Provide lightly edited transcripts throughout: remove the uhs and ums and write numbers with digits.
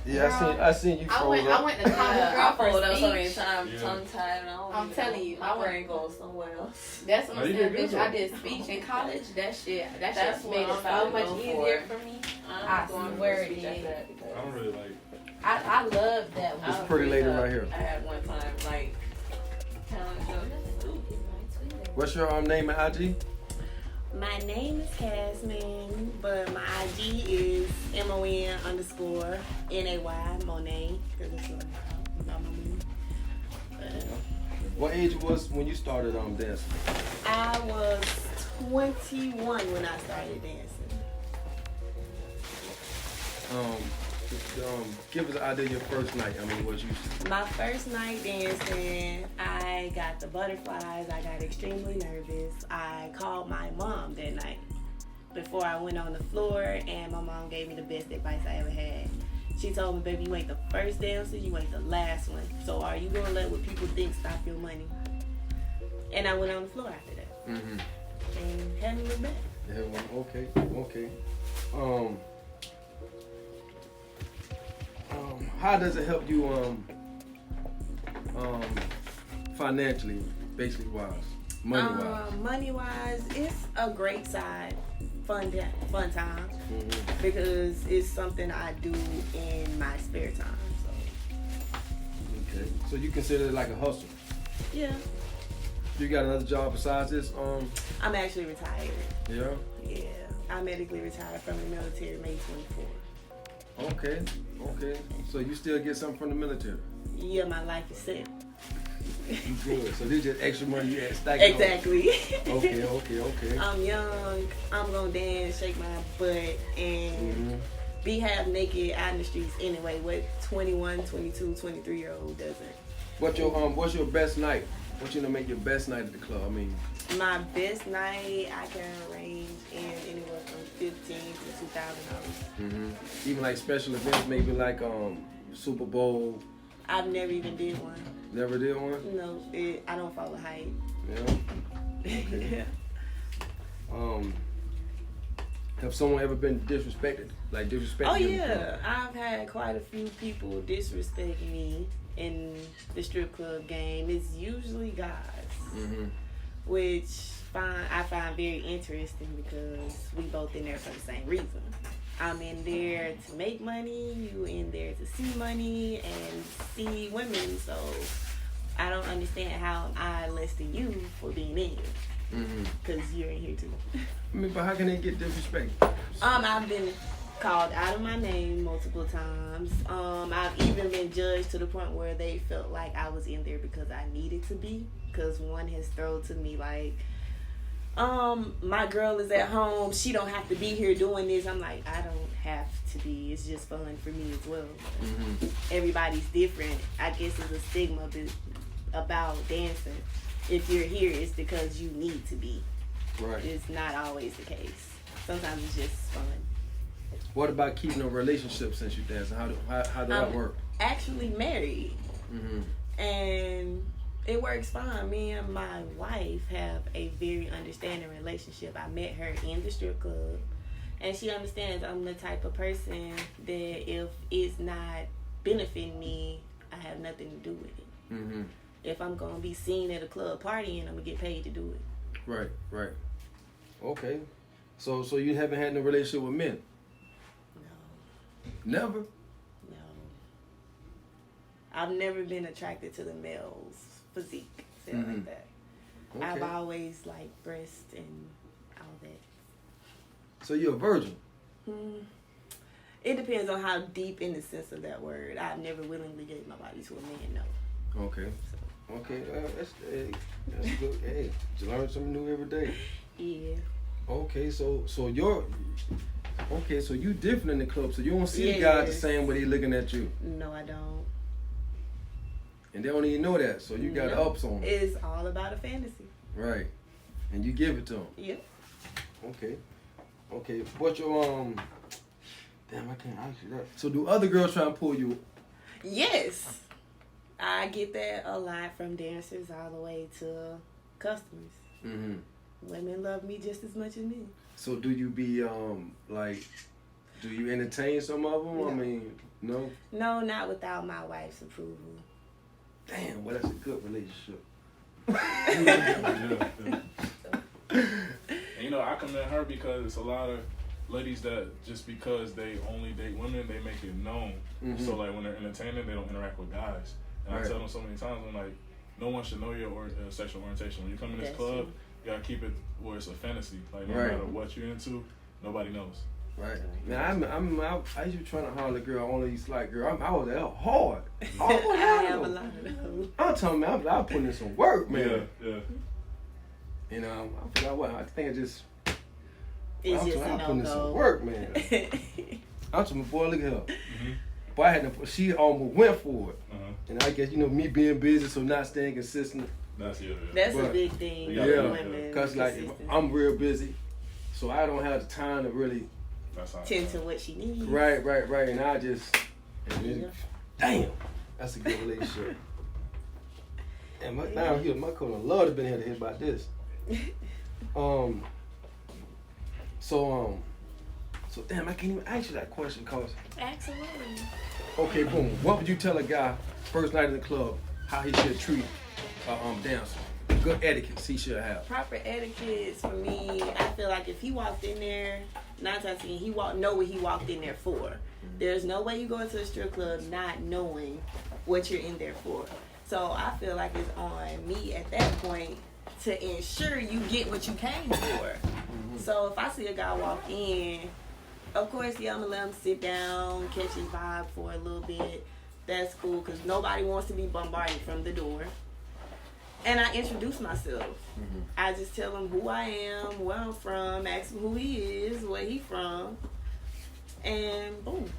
Yeah, I seen you froze I up. went to college. I for fold up so speech. many times, tongue tied. I'm telling you, my brain goes somewhere else. That's what I'm you saying, did bitch. good, I though. did speech in college. That shit That's made what it I'm about so to much go easier for. for me. I'm going for swear it speech did. after that because I don't really like. I love that one. It's a pretty lady right here. I had one time like What's your name and IG? My name is Casman, but my IG is MON_NAY, Monet, because it's about my name. What age was when you started dancing? I was 21 when I started dancing. Give us an idea of your first night. I mean, what you... My first night dancing, I got the butterflies. I got extremely nervous. I called my mom that night before I went on the floor, and my mom gave me the best advice I ever had. She told me, baby, you ain't the first dancer, you ain't the last one. So are you going to let what people think stop your money? And I went on the floor after that. Mm-hmm. And hadn't looked back. Yeah, well, okay. How does it help you financially, basically wise, money wise? Money wise, it's a great side, fun time, Mm-hmm. because it's something I do in my spare time. Okay, so you consider it like a hustle? Yeah, You got another job besides this? I'm actually retired. Yeah. Yeah, I medically retired from the military May 24. Okay. So you still get something from the military? Yeah, my life is set. Good. So this just extra money you had stacked on. Exactly. Okay. I'm young. I'm gonna dance, shake my butt, and be half naked out in the streets anyway. What 21, 22, 23-year-old doesn't? What's your best night? What you gonna make your best night at the club? I mean, My best night, I can range in anywhere from $15 to $2,000. even like special events, maybe like Super Bowl. I've never even did one. Never did one. No, I don't follow hype. Yeah. Okay. Have someone ever been disrespected? Like disrespected? Oh you in the yeah, club? I've had quite a few people disrespect me in the strip club game. It's usually guys, which I find very interesting because we both in there for the same reason. I'm in there to make money, you in there to see money and see women, so I don't understand how I less than you for being in here. Because you're in here too. I mean, but how can they get disrespected? I've been called out of my name multiple times. I've even been judged to the point where they felt like I was in there because I needed to be. Because one has thrown to me like, my girl is at home. She don't have to be here doing this. I'm like, I don't have to be. It's just fun for me as well. Everybody's different. I guess it's a stigma about dancing. If you're here, it's because you need to be. Right. It's not always the case. Sometimes it's just fun. What about keeping a relationship since you dance? How do that work? Actually married. And it works fine. Me and my wife have a very understanding relationship. I met her in the strip club, and she understands I'm the type of person that if it's not benefiting me, I have nothing to do with it. If I'm going to be seen at a club partying, I'm going to get paid to do it. Right. Okay. So you haven't had no relationship with men? No. Never? No. I've never been attracted to the male's physique. Say it like that. Okay. I've always liked breasts and all that. So you're a virgin? It depends on how deep in the sense of that word. I've never willingly gave my body to a man, no. Okay. Okay, that's good. Hey, you learn something new every day. Yeah. Okay, so you different in the club, so you don't see the guys the same way they looking at you. No, I don't. And they don't even know that, so you got ups on them. It's all about a fantasy. Right. And you give it to them. Yep. Okay. What's your damn, I can't ask you that. So do other girls try and pull you? Yes. I get that a lot from dancers all the way to customers. Women love me just as much as men. So do you be like Do you entertain some of them? No. I mean, no. No, not without my wife's approval. Damn, well, that's a good relationship. Yeah. And, you know, I commend her because it's a lot of ladies that just because they only date women, they make it known. Mm-hmm. So like when they're entertaining, they don't interact with guys. And Right. I tell them so many times, I'm like, no one should know your sexual orientation. When you come in this That's club, true. you gotta keep it where it's a fantasy. Like no Right. matter what you're into, nobody knows. Right. Now, I used to try to holler at girl, only these like girl. I was out hard. Oh, I hell have no. a lot of those. I'm telling you, I was putting in some work, man. Yeah. You know, I forgot what. I think I just. It's I'm just telling you, a I putting in some no-go. work, man. I'm telling you, boy, look at her. Mm-hmm. Boy, I had to, she almost went for it. Uh-huh. And I guess, you know, me being busy, so not staying consistent. That's That's a But- big thing. Yeah. for women. Because, like, consistency. I'm real busy, so I don't have the time to really. That's how. tend to what she needs. Right. And I just. And Yeah. damn, that's a good relationship. And my, now here, my cousin love to have been here to hear about this. So damn, I can't even ask you that question, cause. Absolutely. Okay, boom. What would you tell a guy first night in the club how he should treat a dancer? Good etiquette he should have. Proper etiquette for me, I feel like if he walked in there, 9 times 10, know what he walked in there for. There's no way you go into a strip club not knowing what you're in there for. So I feel like it's on me at that point to ensure you get what you came for. So if I see a guy walk in, of course, yeah, I'm gonna let him sit down, catch his vibe for a little bit. That's cool, because nobody wants to be bombarded from the door. And I introduce myself. I just tell him who I am, where I'm from, ask him who he is, where he from, and boom.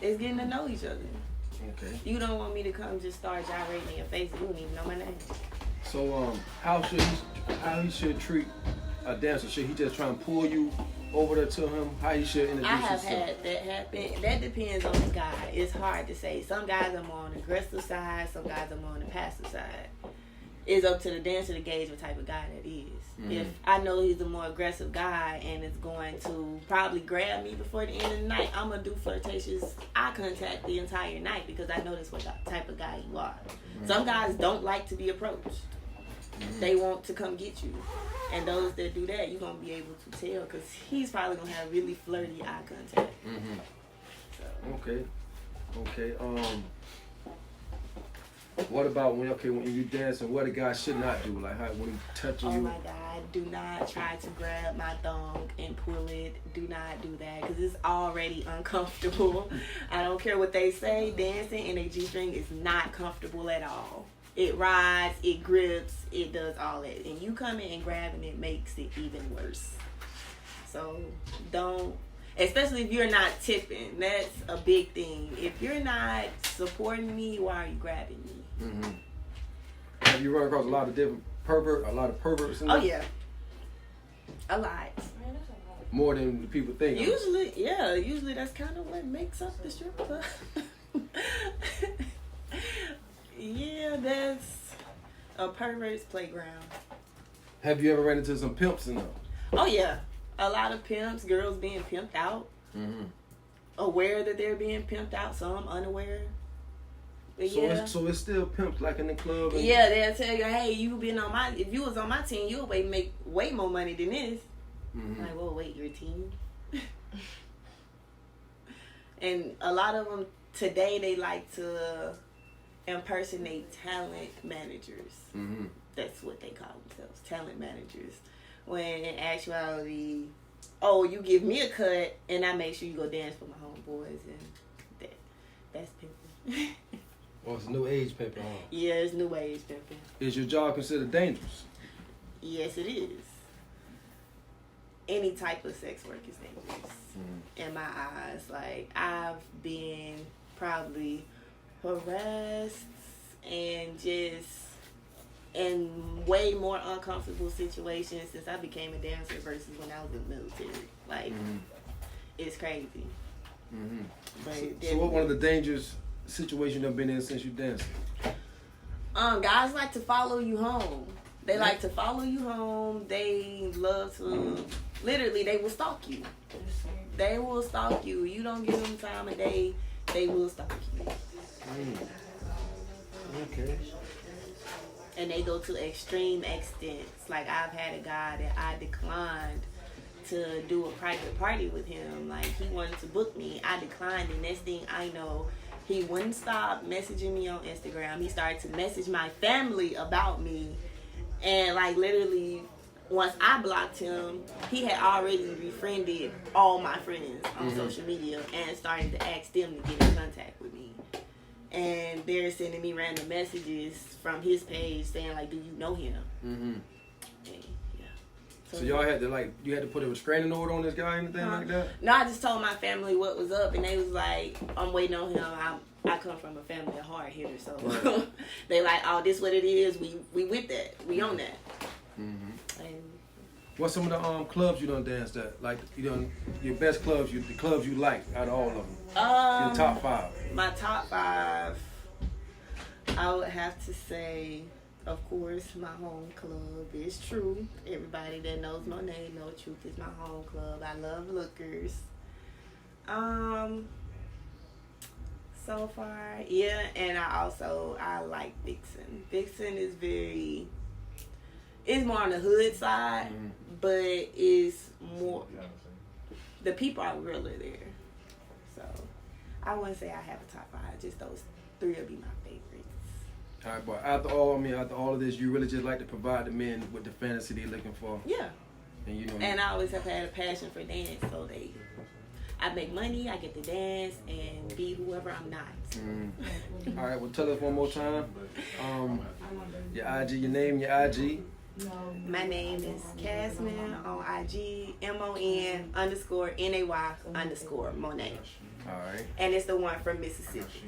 It's getting to know each other. Okay. You don't want me to come just start gyrating in your face. You don't even know my name. So how he should treat a dancer? Should he just try and pull you over there to him? How he should introduce I have himself? had that happen. That depends on the guy. It's hard to say. Some guys are more on the aggressive side. Some guys are more on the passive side. It's up to the dancer to gauge what type of guy that is. If I know he's a more aggressive guy and is going to probably grab me before the end of the night, I'm going to do flirtatious eye contact the entire night because I know that's what type of guy you are. Some guys don't like to be approached. They want to come get you. And those that do that, you're going to be able to tell because he's probably going to have really flirty eye contact. So. Okay. What about when you dancing? What a guy should not do? Like how when he touching Oh you? my God, do not try to grab my thong and pull it. Do not do that because it's already uncomfortable. I don't care what they say, dancing in a G-string is not comfortable at all. It rides, it grips, it does all that. And you coming and grabbing it makes it even worse. So don't, especially if you're not tipping. That's a big thing. If you're not supporting me, why are you grabbing me? Have you run across a lot of perverts in Oh there? yeah, a lot. Man, that's a lot. More than the people think. Usually that's kind of what makes up the strip club. Yeah, that's a pervert's playground. Have you ever ran into some pimps in there? Oh yeah, a lot of pimps, girls being pimped out, aware that they're being pimped out, some unaware. But yeah. So it's still pimps like in the club. And Yeah, they'll tell you, hey, if you was on my team, you'll make way more money than this. Like, well, wait, your team? And a lot of them today, they like to impersonate talent managers. That's what they call themselves, talent managers. When in actuality, oh, you give me a cut and I make sure you go dance for my homeboys, and that's pimping. Oh, it's a new age pimping, huh? Yeah, it's new age pimping. Is your job considered dangerous? Yes, it is. Any type of sex work is dangerous in my eyes. Like, I've been probably harassed and just in way more uncomfortable situations since I became a dancer versus when I was in the military. Like, it's crazy. But So what one of the dangerous situations you've been in since you danced? Guys like to follow you home. They like to follow you home. They love to, literally, they will stalk you. They will stalk you. You don't give them time of day, they will stalk you. Okay. And they go to extreme extents. Like, I've had a guy that I declined to do a private party with him. Like, he wanted to book me. I declined, and next thing I know, he wouldn't stop messaging me on Instagram. He started to message my family about me. And, like, literally, once I blocked him, he had already befriended all my friends on social media and started to ask them to get in contact with me. And they're sending me random messages from his page saying, like, do you know him? And, yeah. So y'all had to, like, you had to put a restraining order on this guy or anything like that? No, I just told my family what was up, and they was like, I'm waiting on him. I come from a family of hard hitters, so Right. they like, oh, this what it is. We with that. We on that. And What's some of the clubs you done danced at? Like, you done your best clubs, the clubs you like out of all of them. Your top 5. My top 5, I would have to say, of course, my home club is True. Everybody that knows my name know Truth is my home club. I love Lookers. So far, yeah, and I like Vixen. Vixen is it's more on the hood side, but it's more, the people are realer there. So I wouldn't say I have a top 5. Just those 3 will be my favorites. All right, but after all of this, you really just like to provide the men with the fantasy they're looking for. Yeah. And you know. And I always have had a passion for dance, so I make money, I get to dance, and be whoever I'm not. All right, well, tell us one more time. Your IG, your name, your IG. My name is Casman on IG, MON_NAY_Monet. All right. And it's the one from Mississippi.